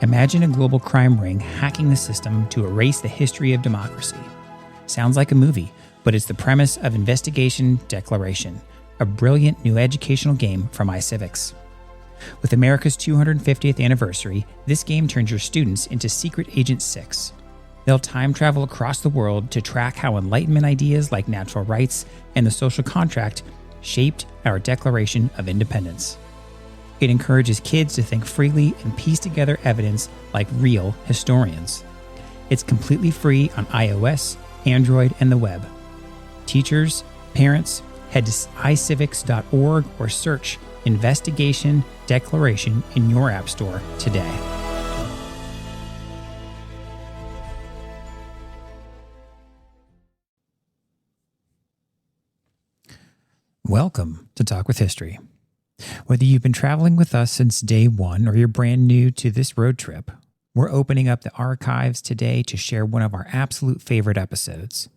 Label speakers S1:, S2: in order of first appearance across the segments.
S1: Imagine a global crime ring hacking the system to erase the history of democracy. Sounds like a movie, but it's the premise of Investigation Declaration, a brilliant new educational game from iCivics. With America's 250th anniversary, this game turns your students into Secret Agent 6. They'll time travel across the world to track how Enlightenment ideas like natural rights and the social contract shaped our Declaration of Independence. It encourages kids to think freely and piece together evidence like real historians. It's completely free on iOS, Android, and the web. Teachers, parents, head to iCivics.org or search Investigation Declaration in your app store today. Welcome to Talk with History. Whether you've been traveling with us since day one or you're brand new to this road trip, we're opening up the archives today to share one of our absolute favorite episodes.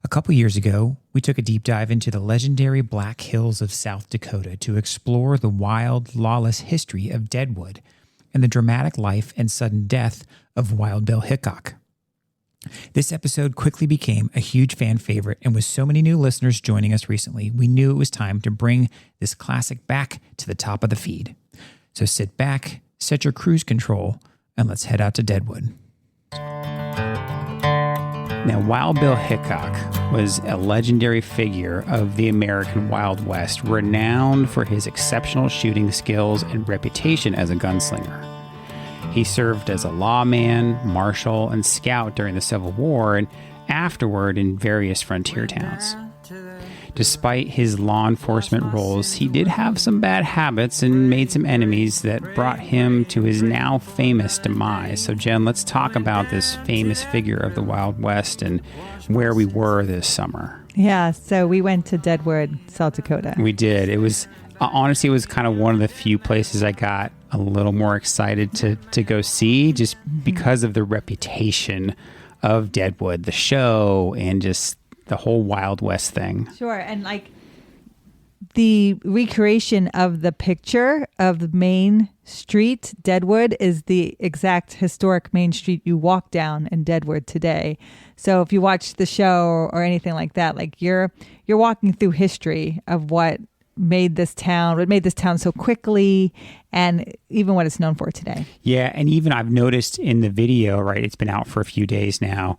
S1: A couple years ago, we took a deep dive into the legendary Black Hills of South Dakota to explore the wild, lawless history of Deadwood and the dramatic life and sudden death of Wild Bill Hickok. This episode quickly became a huge fan favorite, and with so many new listeners joining us recently, we knew it was time to bring this classic back to the top of the feed. So sit back, set your cruise control, and let's head out to Deadwood. Now, Wild Bill Hickok was a legendary figure of the American Wild West, renowned for his exceptional shooting skills and reputation as a gunslinger. He served as a lawman, marshal, and scout during the Civil War and afterward in various frontier towns. Despite his law enforcement roles, he did have some bad habits and made some enemies that brought him to his now famous demise. So, Jen, let's talk about this famous figure of the Wild West and where we were this summer.
S2: Yeah, so we went to Deadwood, South Dakota.
S1: We did. It was, honestly, it was kind of one of the few places I got a little more excited to go see just because of the reputation of Deadwood, the show, and just the whole Wild West thing.
S2: Sure. And like the recreation of the picture of the main street, Deadwood, is the exact historic main street you walk down in Deadwood today. So if you watch the show or anything like that, like you're walking through history of what made this town so quickly, and even what it's known for today. Yeah, and even I've noticed in the video, right, it's been out for a few days now,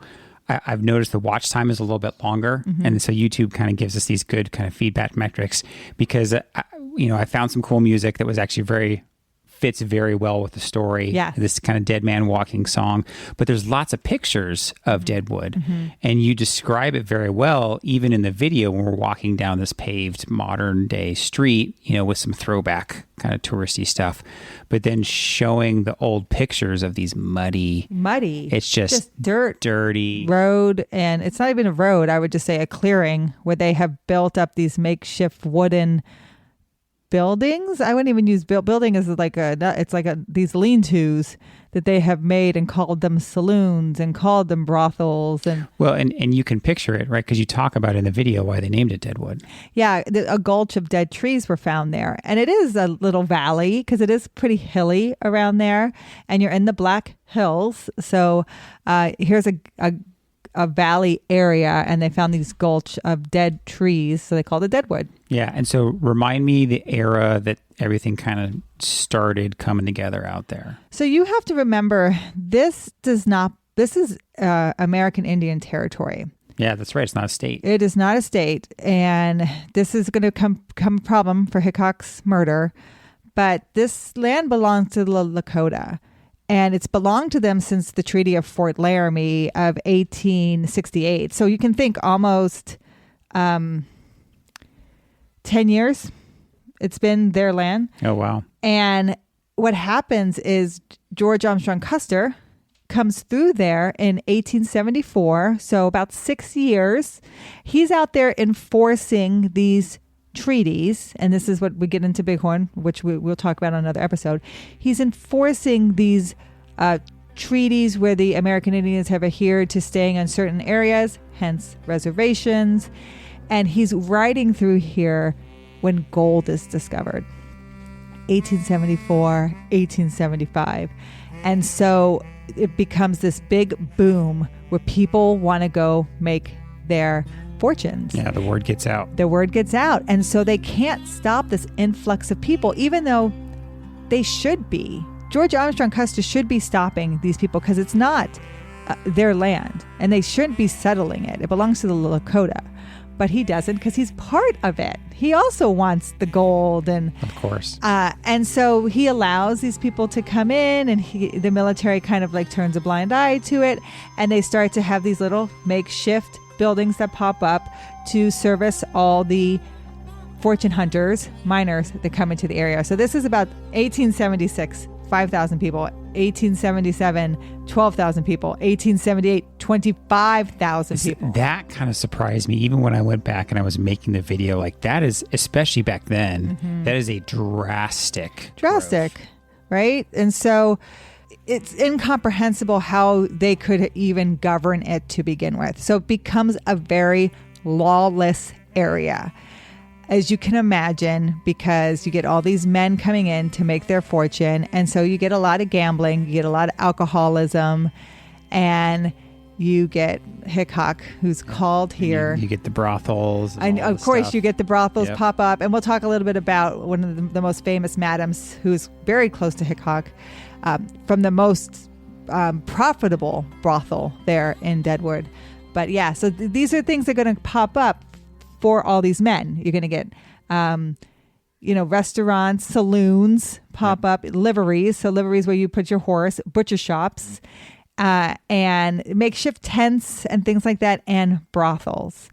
S2: I've noticed the watch time is a little bit longer, and so YouTube kind of gives us these good kind of feedback metrics because, I found some cool music that was actually fits very well with the story. Yeah. This kind of dead man walking song. But there's lots of pictures of Deadwood, and you describe it very well, even in the video when we're walking down this paved modern day street, with some throwback kind of touristy stuff. But then showing the old pictures of these muddy. It's just dirt. Dirty. Road. And it's not even a road. I would just say a clearing where they have built up these makeshift wooden buildings. I wouldn't even use building as these lean-tos that they have made and called them saloons and called them brothels. And you can picture it, right? Because you talk about it in the video why they named it Deadwood. Yeah, a gulch of dead trees were found there. And it is a little valley because it is pretty hilly around there. And you're in the Black Hills. So here's a valley area, and they found these gulch of dead trees, so they called it Deadwood. Yeah, and so remind me the era that everything kind of started coming together out there. So you have to remember, this is American Indian territory. Yeah, that's right. It's not a state. It is not a state, and this is going to come a problem for Hickok's murder, but this land belongs to the Lakota. And it's belonged to them since the Treaty of Fort Laramie of 1868. So you can think almost 10 years it's been their land. Oh, wow. And what happens is George Armstrong Custer comes through there in 1874. So about 6 years. He's out there enforcing these treaties, and this is what we get into Bighorn, which we'll talk about on another episode. He's enforcing these treaties where the American Indians have adhered to staying on certain areas, hence 1874, 1875. And so it becomes this big boom where people want to go make their fortunes.
S1: Yeah, the word gets out.
S2: The word gets out. And so they can't stop this influx of people, even though they should be. George Armstrong Custer should be stopping these people because it's not their land and they shouldn't be settling it. It belongs to the Lakota. But he doesn't because he's part of it. He also wants the gold. And
S1: of course.
S2: And so he allows these people to come in and the military kind of like turns a blind eye to it. And they start to have these little makeshift buildings that pop up to service all the fortune hunters, miners that come into the area. So this is about 1876, 5,000 people, 1877, 12,000 people, 1878, 25,000 people.
S1: That kind of surprised me. Even when I went back and I was making the video, like that is, especially back then, that is a drastic growth.
S2: Right? And so it's incomprehensible how they could even govern it to begin with. So it becomes a very lawless area, as you can imagine, because you get all these men coming in to make their fortune. And so you get a lot of gambling, you get a lot of alcoholism, and you get Hickok, who's called here.
S1: You get the brothels.
S2: And of course, you get the brothels pop up. And we'll talk a little bit about one of the most famous madams who's very close to Hickok, from the most profitable brothel there in Deadwood. But yeah, so these are things that are going to pop up for all these men. You're going to get, restaurants, saloons pop up, liveries. So liveries where you put your horse, butcher shops, and makeshift tents and things like that, and brothels.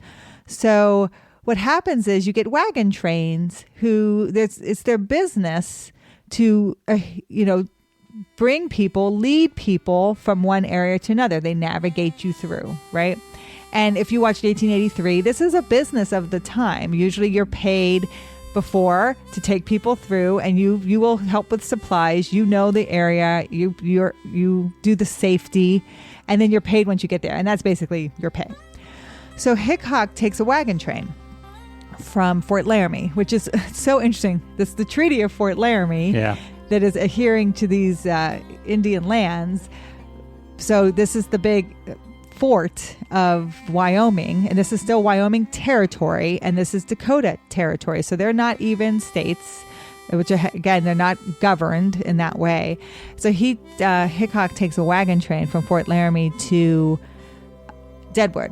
S2: So what happens is you get wagon trains it's their business to, bring people, lead people from one area to another. They navigate you through, right? And if you watched 1883, this is a business of the time. Usually you're paid before to take people through, and you will help with supplies. You know the area, you do the safety, and then you're paid once you get there. And that's basically your pay. So Hickok takes a wagon train from Fort Laramie, which is so interesting. This is the Treaty of Fort Laramie that is adhering to these Indian lands. So this is the big fort of Wyoming, and this is still Wyoming territory, and this is Dakota territory. So they're not even states, which again, they're not governed in that way. So Hickok takes a wagon train from Fort Laramie to Deadwood.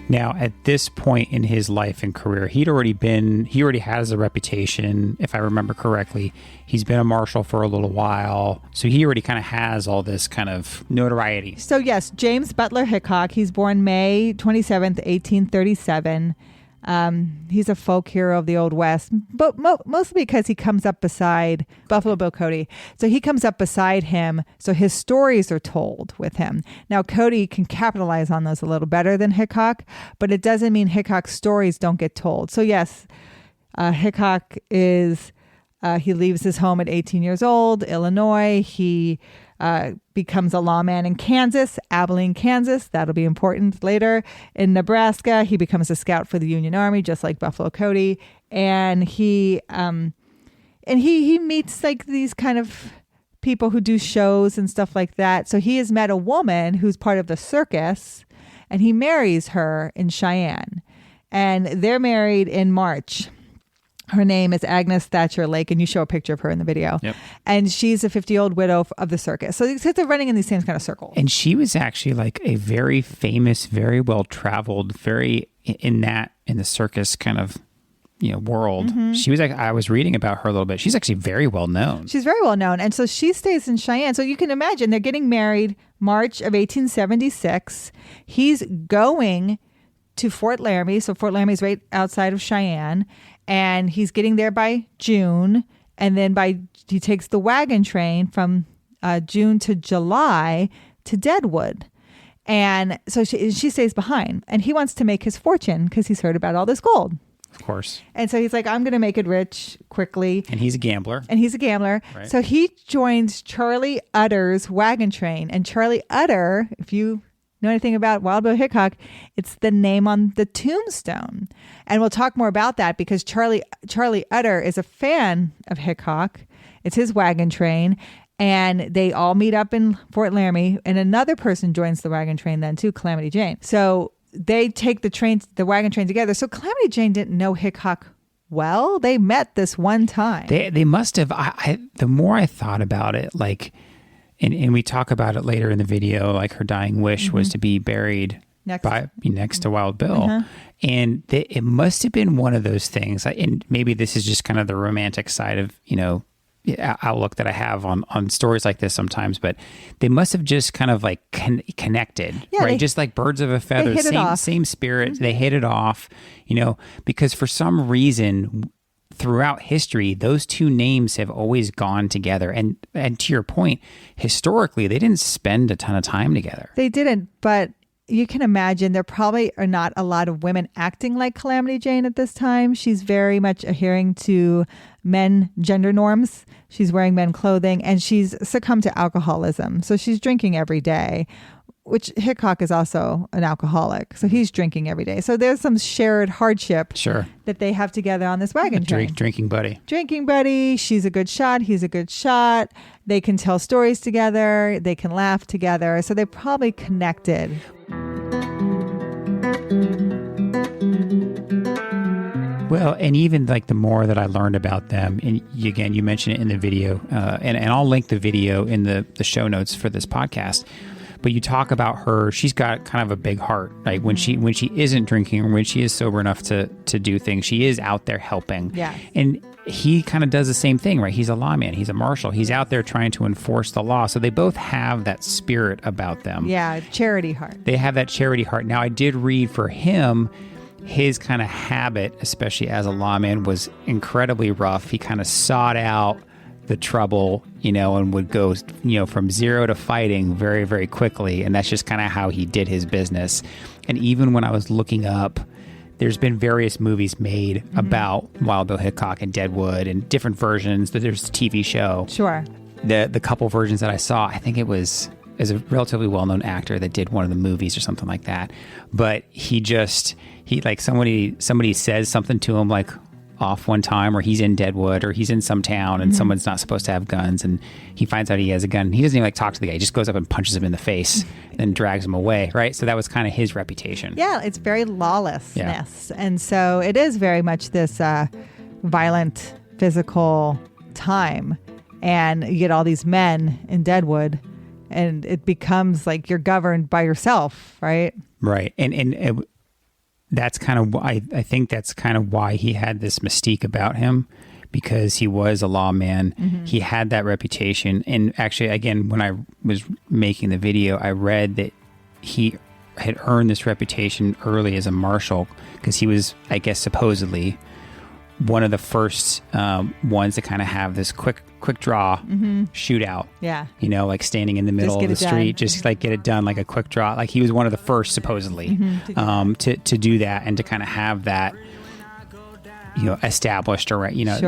S1: Now, at this point in his life and career, he already has a reputation, if I remember correctly. He's been a marshal for a little while. So he already kind of has all this kind of notoriety.
S2: So yes, James Butler Hickok, he's born May 27th, 1837. He's a folk hero of the Old West, but mostly because he comes up beside Buffalo Bill Cody. So he comes up beside him, so his stories are told with him. Now, Cody can capitalize on those a little better than Hickok, but it doesn't mean Hickok's stories don't get told. So yes, Hickok he leaves his home at 18 years old, Illinois. He becomes a lawman in Kansas, Abilene, Kansas. That'll be important later. In Nebraska, he becomes a scout for the Union Army, just like Buffalo Cody. And he meets like these kind of people who do shows and stuff like that. So he has met a woman who's part of the circus, and he marries her in Cheyenne. And they're married in March. Her name is Agnes Thatcher Lake, and you show a picture of her in the video. Yep. And she's a 50-year-old widow of the circus. So they're running in these same kind of circles.
S1: And she was actually like a very famous, very well-traveled, very in the circus kind of world. Mm-hmm. She was like, I was reading about her a little bit. She's actually very well known.
S2: She's very well known. And so she stays in Cheyenne. So you can imagine they're getting married March of 1876. He's going to Fort Laramie. So Fort Laramie is right outside of Cheyenne. And he's getting there by June. And then he takes the wagon train from June to July to Deadwood. And so she stays behind. And he wants to make his fortune because he's heard about all this gold.
S1: Of course.
S2: And so he's like, I'm going to make it rich quickly.
S1: And he's a gambler.
S2: Right. So he joins Charlie Utter's wagon train. And Charlie Utter, if you know anything about Wild Bill Hickok, it's the name on the tombstone. And we'll talk more about that because Charlie Utter is a fan of Hickok. It's his wagon train. And they all meet up in Fort Laramie. And another person joins the wagon train then too, Calamity Jane. So they take the wagon train together. So Calamity Jane didn't know Hickok well. They met this one time.
S1: They must have. The more I thought about it, like, and we talk about it later in the video, like her dying wish was to be buried next to Wild Bill. And it must have been one of those things. And maybe this is just kind of the romantic side of, outlook that I have on stories like this sometimes, but they must have just kind of like connected, right? Just like birds of a feather, same spirit. They hit it off, because for some reason throughout history, those two names have always gone together. And to your point, historically, they didn't spend a ton of time together.
S2: They didn't, but you can imagine there probably are not a lot of women acting like Calamity Jane at this time. She's very much adhering to men gender norms. She's wearing men clothing and she's succumbed to alcoholism. So she's drinking every day, which Hickok is also an alcoholic. So he's drinking every day. So there's some shared hardship that they have together on this wagon train.
S1: Drinking
S2: buddy. She's a good shot. He's a good shot. They can tell stories together. They can laugh together. So they're probably connected.
S1: Well, and even like the more that I learned about them, and again, you mentioned it in the video, and I'll link the video in the show notes for this podcast. But you talk about her; she's got kind of a big heart. Like when she isn't drinking or when she is sober enough to do things, she is out there helping.
S2: Yeah.
S1: And he kind of does the same thing, right? He's a lawman. He's a marshal. He's out there trying to enforce the law. So they both have that spirit about them.
S2: Yeah, charity heart.
S1: They have that charity heart. Now, I did read for him, his kind of habit, especially as a lawman, was incredibly rough. He kind of sought out the trouble, and would go, from zero to fighting very, very quickly. And that's just kind of how he did his business. And even when I was looking up, there's been various movies made about Wild Bill Hickok and Deadwood and different versions. There's a TV show.
S2: Sure.
S1: The couple versions that I saw, I think it was as a relatively well-known actor that did one of the movies or something like that. But he like somebody says something to him like off one time, or he's in Deadwood or he's in some town and someone's not supposed to have guns, and he finds out he has a gun. He doesn't even talk to the guy. He just goes up and punches him in the face and then drags him away, right? So that was kind of his reputation. Yeah,
S2: it's very lawlessness. Yeah. And so it is very much this violent, physical time. And you get all these men in Deadwood, and it becomes like you're governed by yourself, right?
S1: Right. And that's kind of why I think that's kind of why he had this mystique about him, because he was a lawman. He had that reputation. And actually, again, when I was making the video, I read that he had earned this reputation early as a marshal because he was, I guess, supposedly one of the first ones to kind of have this quick draw shootout.
S2: Yeah.
S1: Like standing in the middle of the street, just like get it done, like a quick draw. Like he was one of the first supposedly to do that and to kind of have that, established around,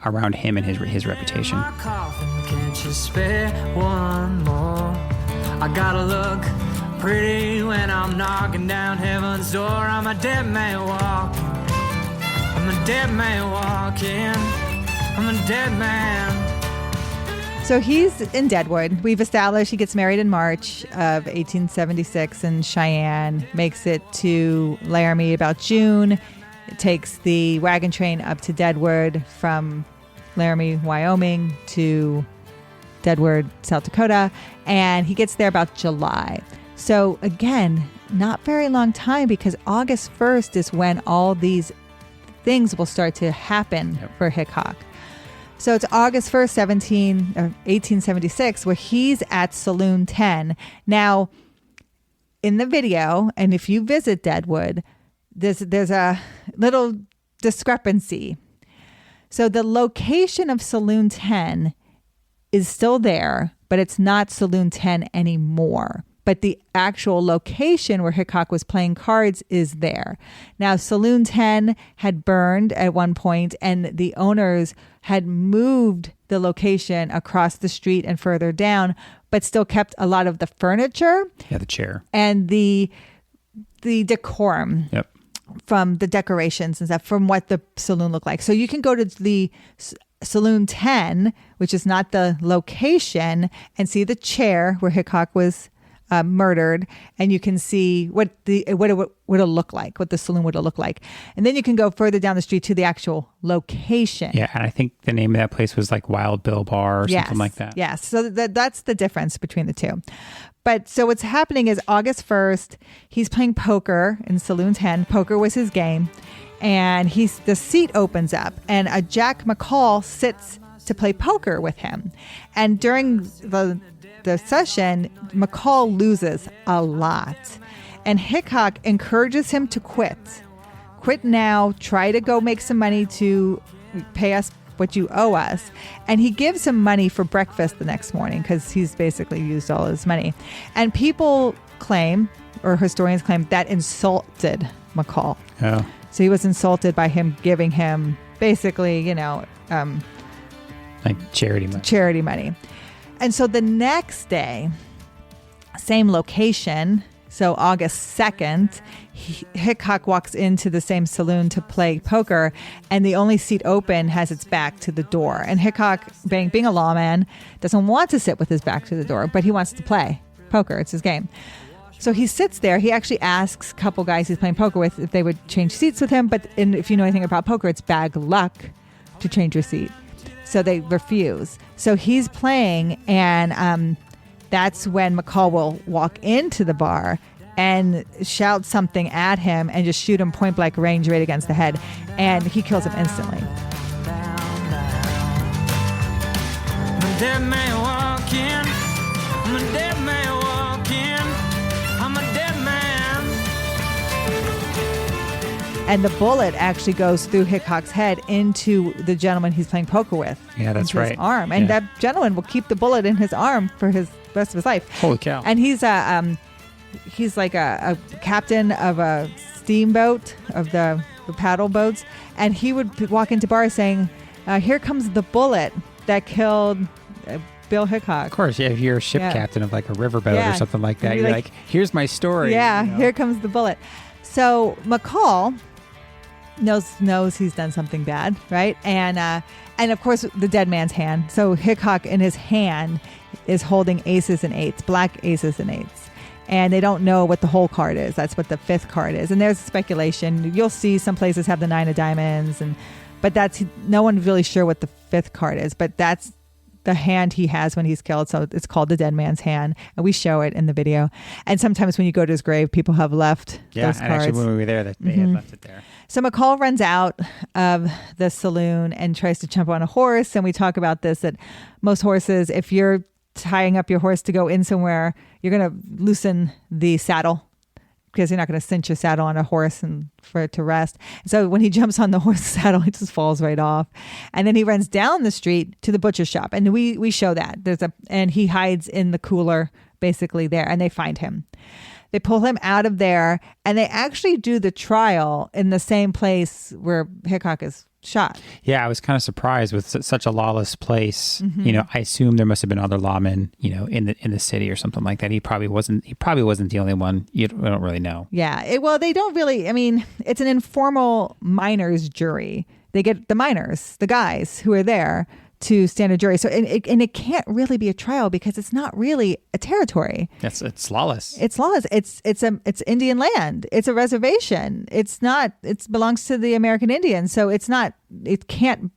S1: around him and his reputation.
S3: Can't you spare one more? I gotta look pretty when I'm knocking down heaven's door. I'm a dead man walking. I'm a dead man walking. I'm a dead man.
S2: So he's in Deadwood. We've established he gets married in March of 1876 in Cheyenne, makes it to Laramie about June. It takes the wagon train up to Deadwood from Laramie, Wyoming to Deadwood, South Dakota, and he gets there about July. So again, not very long time, because August 1st is when all these things will start to happen for Hickok. So it's August 1st, 1876, where he's at Saloon 10. Now, in the video, and if you visit Deadwood, there's a little discrepancy. So the location of Saloon 10 is still there, but it's not Saloon 10 anymore. But the actual location where Hickok was playing cards is there. Now, Saloon 10 had burned at one point, and the owners had moved the location across the street and further down, but still kept a lot of the furniture.
S1: Yeah, the chair.
S2: And the decorum.
S1: Yep.
S2: From the decorations and stuff, from what the saloon looked like. So you can go to the Saloon 10, which is not the location, and see the chair where Hickok was murdered, and you can see what it would look like, what the saloon would have looked like. And then you can go further down the street to the actual location.
S1: Yeah, and I think the name of that place was like Wild Bill Bar or something like that.
S2: Yes, so that's the difference between the two. But so what's happening is August 1st, he's playing poker in Saloon 10. Poker was his game. And the seat opens up, and a Jack McCall sits to play poker with him. And during the session, McCall loses a lot. And Hickok encourages him to quit. Quit now, try to go make some money to pay us what you owe us. And he gives him money for breakfast the next morning because he's basically used all his money. And people claim, or historians claim, that insulted McCall.
S1: Oh.
S2: So he was insulted by him giving him basically,
S1: like
S2: charity money. And so the next day, same location, so August 2nd, Hickok walks into the same saloon to play poker, and the only seat open has its back to the door. And Hickok, being a lawman, doesn't want to sit with his back to the door, but he wants to play poker. It's his game. So he sits there. He actually asks a couple guys he's playing poker with if they would change seats with him. But if you know anything about poker, it's bad luck to change your seat. So they refuse. So he's playing, and that's when McCall will walk into the bar and shout something at him and just shoot him point blank range right against the head. And he kills him instantly.
S3: Dead man walking, I'm a dead man walking, I'm a dead man.
S2: And the bullet actually goes through Hickok's head into the gentleman he's playing poker with.
S1: Yeah, that's right.
S2: His arm. And that gentleman will keep the bullet in his arm for his rest of his life.
S1: Holy cow.
S2: And he's like a captain of a steamboat, of the paddle boats. And he would walk into bars saying, here comes the bullet that killed Bill Hickok.
S1: Of course, yeah, if you're a ship captain of like a riverboat or something like that, you're like, here's my story.
S2: Yeah, here comes the bullet. So McCall knows he's done something bad, right? And of course the dead man's hand. So Hickok in his hand is holding aces and eights, black aces and eights. And they don't know what the whole card is. That's what the fifth card is. And there's speculation. You'll see some places have the 9 of diamonds, but that's no one's really sure what the fifth card is. But that's the hand he has when he's killed. So it's called the dead man's hand. And we show it in the video. And sometimes when you go to his grave, people have left those cards. Yeah, and actually when
S1: we were there, they had left it there.
S2: So McCall runs out of the saloon and tries to jump on a horse. And we talk about this, that most horses, if you're tying up your horse to go in somewhere, you're going to loosen the saddle because you're not going to cinch your saddle on a horse and for it to rest. So when he jumps on the horse's saddle, it just falls right off. And then he runs down the street to the butcher shop. And we show that. And he hides in the cooler basically there, and they find him. They pull him out of there, and they actually do the trial in the same place where Hickok is shot.
S1: Yeah, I was kind of surprised with such a lawless place. Mm-hmm. I assume there must have been other lawmen, in the city or something like that. He probably wasn't the only one. We don't really know.
S2: Yeah. They don't really, it's an informal miners jury. They get the miners, the guys who are there to stand a jury. So, and it can't really be a trial because it's not really a territory.
S1: It's lawless.
S2: It's lawless. It's Indian land. It's a reservation. It belongs to the American Indians. So it can't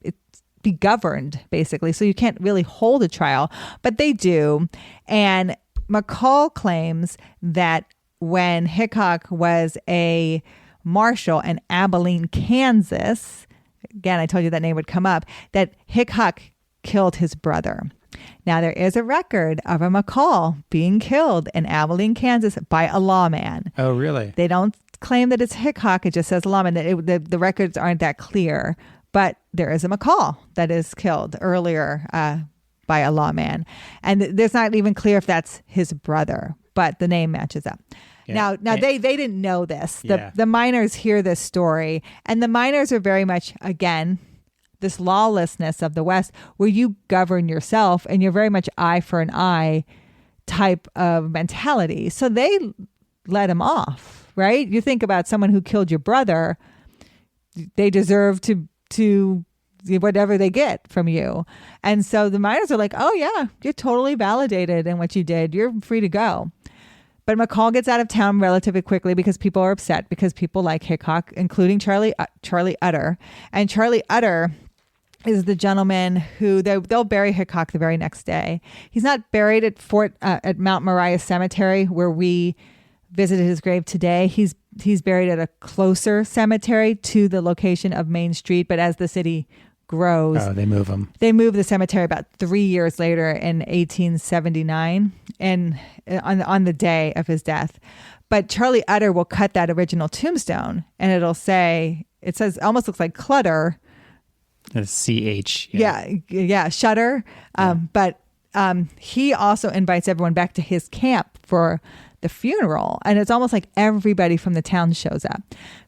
S2: be governed basically. So you can't really hold a trial, but they do. And McCall claims that when Hickok was a marshal in Abilene, Kansas, again, I told you that name would come up, that Hickok killed his brother. Now, there is a record of a McCall being killed in Abilene, Kansas by a lawman.
S1: Oh, really?
S2: They don't claim that it's Hickok. It just says lawman. The records aren't that clear, but there is a McCall that is killed earlier by a lawman. And there's not even clear if that's his brother, but the name matches up. Yeah. Now they didn't know this. The miners hear this story, and the miners are very much, again, this lawlessness of the West where you govern yourself and you're very much eye for an eye. type of mentality. So they let him off, right? You think about someone who killed your brother, they deserve to whatever they get from you. And so the miners are like, oh yeah, you're totally validated in what you did. You're free to go. But McCall gets out of town relatively quickly because people are upset, because people like Hickok, including Charlie Utter. And Charlie Utter is the gentleman who they'll bury Hickok the very next day. He's not buried at Mount Moriah Cemetery, where we visited his grave today. He's buried at a closer cemetery to the location of Main Street. But as the city grows,
S1: they move him.
S2: They move the cemetery about 3 years later in 1879, and on the day of his death. But Charlie Utter will cut that original tombstone, and it says almost looks like Clutter.
S1: CH.
S2: Yeah, Shutter. But he also invites everyone back to his camp for the funeral. And it's almost like everybody from the town shows up.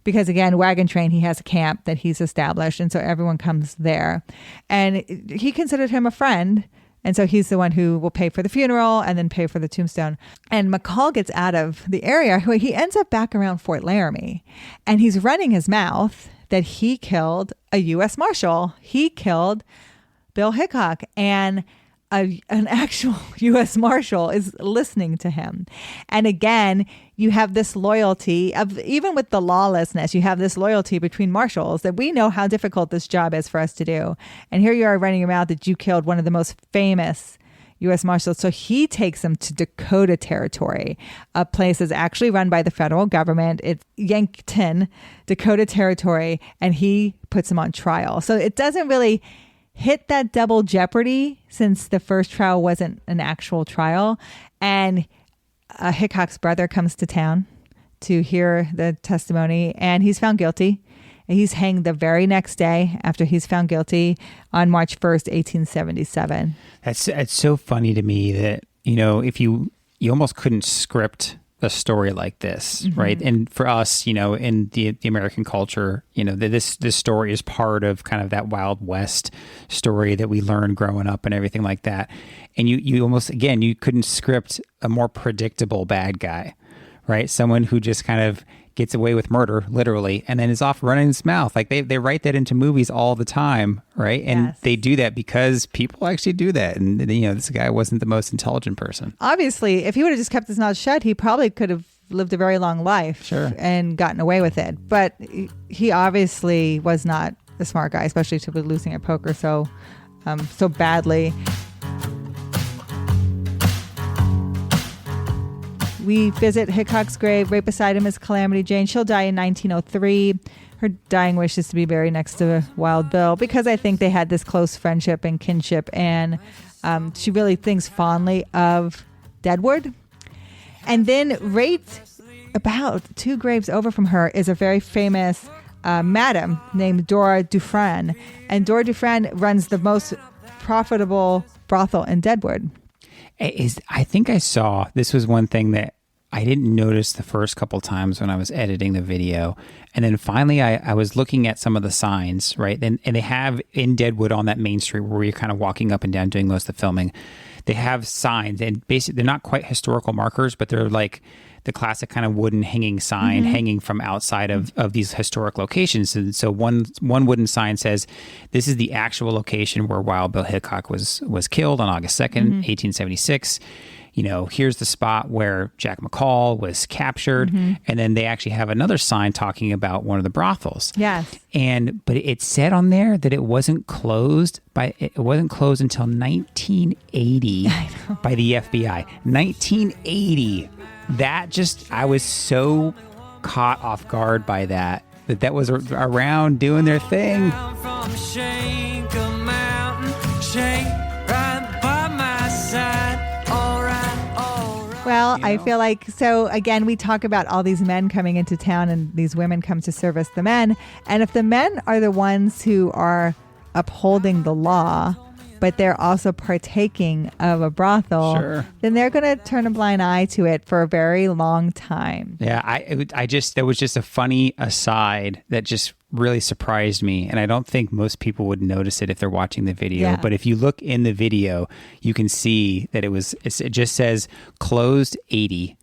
S2: Because again, Wagon Train, he has a camp that he's established. And so everyone comes there. And he considered him a friend. And so he's the one who will pay for the funeral and then pay for the tombstone. And McCall gets out of the area. He ends up back around Fort Laramie. And he's running his mouth that he killed a U.S. Marshal. He killed Bill Hickok. And an actual U.S. Marshal is listening to him. And again, you have this loyalty of, even with the lawlessness, you have this loyalty between marshals that we know how difficult this job is for us to do. And here you are running your mouth that you killed one of the most famous U.S. Marshals. So he takes them to Dakota Territory, a place that's actually run by the federal government. It's Yankton, Dakota Territory, and he puts them on trial. So it doesn't really hit that double jeopardy, since the first trial wasn't an actual trial. And Hickok's brother comes to town to hear the testimony, and he's found guilty. And he's hanged the very next day after he's found guilty on March 1st, 1877.
S1: It's so funny to me that, if you almost couldn't script a story like this, right? And for us, in the American culture, this story is part of kind of that Wild West story that we learned growing up and everything like that. And you almost, again, you couldn't script a more predictable bad guy, right? Someone who just kind of gets away with murder, literally, and then is off running his mouth. Like they write that into movies all the time, right? And they do that because people actually do that. And, this guy wasn't the most intelligent person.
S2: Obviously, if he would have just kept his mouth shut, he probably could have lived a very long life and gotten away with it. But he obviously was not a smart guy, especially to be losing at poker so badly. We visit Hickok's grave. Right beside him is Calamity Jane. She'll die in 1903. Her dying wish is to be buried next to Wild Bill, because I think they had this close friendship and kinship, and she really thinks fondly of Deadwood. And then right about 2 graves over from her is a very famous madam named Dora Dufresne. And Dora Dufresne runs the most profitable brothel in Deadwood.
S1: I think I saw, this was one thing that I didn't notice the first couple times when I was editing the video. And then finally I was looking at some of the signs, right? And they have in Deadwood on that main street where you're kind of walking up and down doing most of the filming, they have signs, and basically they're not quite historical markers, but they're like the classic kind of wooden hanging sign hanging from outside of these historic locations. And so one wooden sign says, this is the actual location where Wild Bill Hickok was killed on August 2nd, 1876. Here's the spot where Jack McCall was captured. And then they actually have another sign talking about one of the brothels.
S2: Yes.
S1: But it said on there that it wasn't closed until 1980 by the FBI. 1980. I was so caught off guard by that was around doing their thing.
S2: Well, I feel like, so again, we talk about all these men coming into town and these women come to service the men. And if the men are the ones who are upholding the law, but they're also partaking of a brothel, then they're going to turn a blind eye to it for a very long time.
S1: Yeah, that was just a funny aside that just really surprised me, and I don't think most people would notice it if they're watching the video.
S2: Yeah.
S1: But if you look in the video, you can see that it just says closed 80,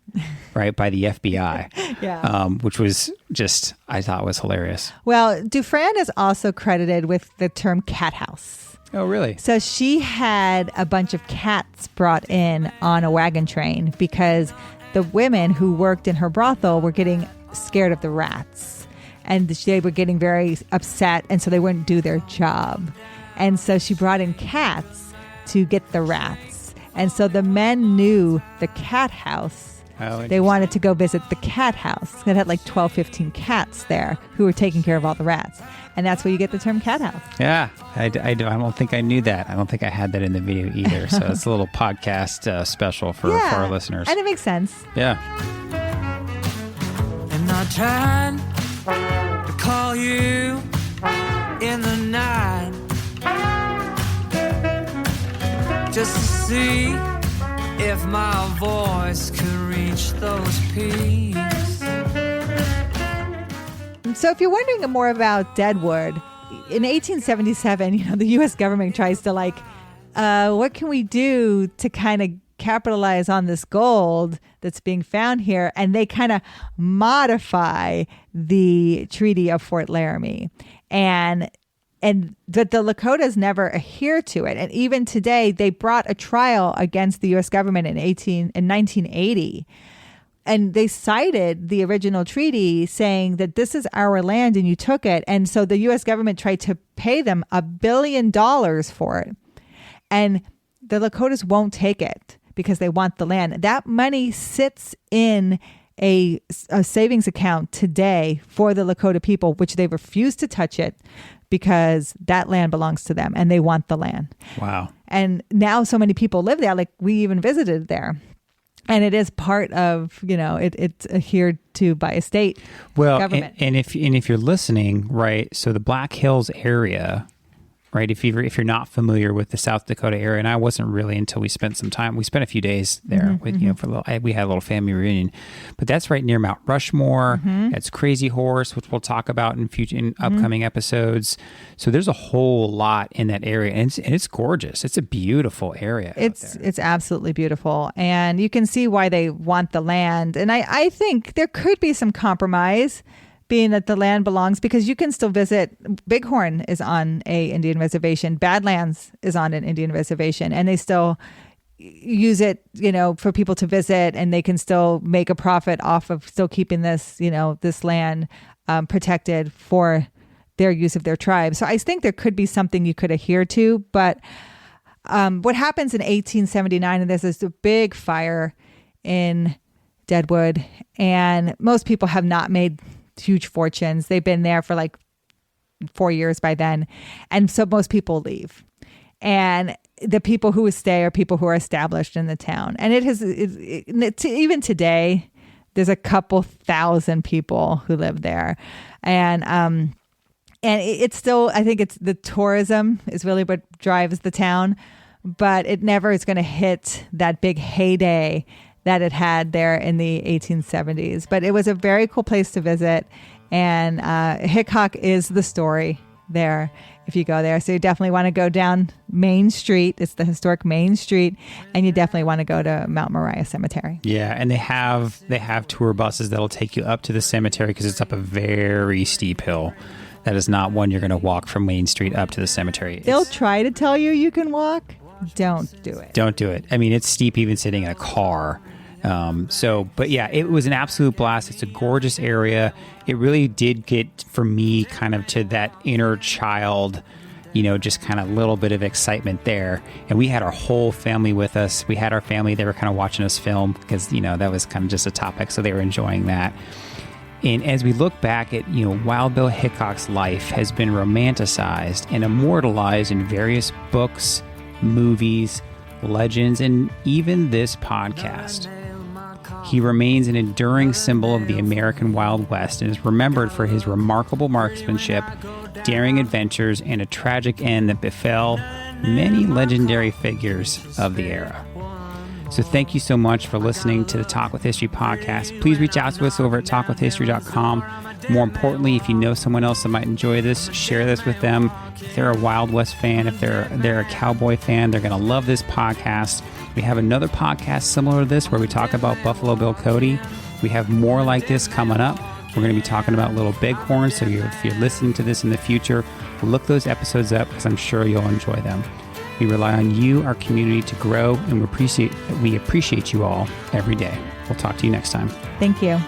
S1: right, by the FBI.
S2: Yeah.
S1: Which was just, I thought was hilarious.
S2: Well, Dufresne is also credited with the term cat house.
S1: Oh, really?
S2: So she had a bunch of cats brought in on a wagon train because the women who worked in her brothel were getting scared of the rats, and they were getting very upset, and so they wouldn't do their job. And so she brought in cats to get the rats. And so the men knew the cat house.
S1: Oh,
S2: they wanted to go visit the cat house. It had like 12, 15 cats there who were taking care of all the rats. And that's where you get the term cat house.
S1: Yeah, I don't think I knew that. I don't think I had that in the video either. So it's a little podcast special for our listeners.
S2: And it makes sense.
S1: Yeah.
S3: And I tried to call you in the night just to see if my voice could reach those peaks.
S2: So if you're wondering more about Deadwood, in 1877, the U.S. government tries to what can we do to kind of capitalize on this gold that's being found here? And they kind of modify the Treaty of Fort Laramie. But the Lakotas never adhere to it. And even today, they brought a trial against the U.S. government in 1980. And they cited the original treaty saying that this is our land and you took it. And so the U.S. government tried to pay them $1 billion for it. And the Lakotas won't take it because they want the land. That money sits in a savings account today for the Lakota people, which they refuse to touch it because that land belongs to them and they want the land.
S1: Wow.
S2: And now so many people live there. Like we even visited there. And it is part of, it's adhered to by a state government.
S1: And if you're listening, right, so the Black Hills area, right, if you're not familiar with the South Dakota area, and I wasn't really until we spent a few days there with we had a little family reunion, but that's right near Mount Rushmore. That's Crazy Horse, which we'll talk about in upcoming episodes. So there's a whole lot in that area, and it's gorgeous. It's a beautiful area.
S2: It's absolutely beautiful, and you can see why they want the land. And I think there could be some compromise, being that the land belongs, because you can still visit. Bighorn is on a Indian reservation. Badlands is on an Indian reservation, and they still use it, for people to visit, and they can still make a profit off of still keeping this, this land protected for their use of their tribe. So I think there could be something you could adhere to. But what happens in 1879, and there's this big fire in Deadwood, and most people have not made huge fortunes. They've been there for like 4 years by then. And so most people leave. And the people who stay are people who are established in the town. And even today, there's a couple thousand people who live there. And it's still, I think it's the tourism is really what drives the town, but it never is going to hit that big heyday that it had there in the 1870s. But it was a very cool place to visit. And Hickok is the story there if you go there. So you definitely want to go down Main Street. It's the historic Main Street. And you definitely want to go to Mount Moriah Cemetery.
S1: Yeah, and they have tour buses that'll take you up to the cemetery because it's up a very steep hill. That is not one you're going to walk from Main Street up to the cemetery.
S2: They'll try to tell you can walk. Don't do it.
S1: Don't do it. I mean, it's steep even sitting in a car. But yeah, it was an absolute blast. It's a gorgeous area. It really did get, for me, kind of to that inner child, just kind of little bit of excitement there. And we had our whole family with us. We had our family. They were kind of watching us film because, that was kind of just a topic. So they were enjoying that. And as we look back at, Wild Bill Hickok's life has been romanticized and immortalized in various books, movies, legends, and even this podcast. He remains an enduring symbol of the American Wild West and is remembered for his remarkable marksmanship, daring adventures, and a tragic end that befell many legendary figures of the era. So thank you so much for listening to the Talk with History podcast. Please reach out to us over at talkwithhistory.com. More importantly, if you know someone else that might enjoy this, share this with them. If they're a Wild West fan, if they're a cowboy fan, they're going to love this podcast. We have another podcast similar to this where we talk about Buffalo Bill Cody. We have more like this coming up. We're going to be talking about Little Bighorn, so if you're listening to this in the future, look those episodes up because I'm sure you'll enjoy them. We rely on you, our community, to grow, and we appreciate you all every day. We'll talk to you next time.
S2: Thank you.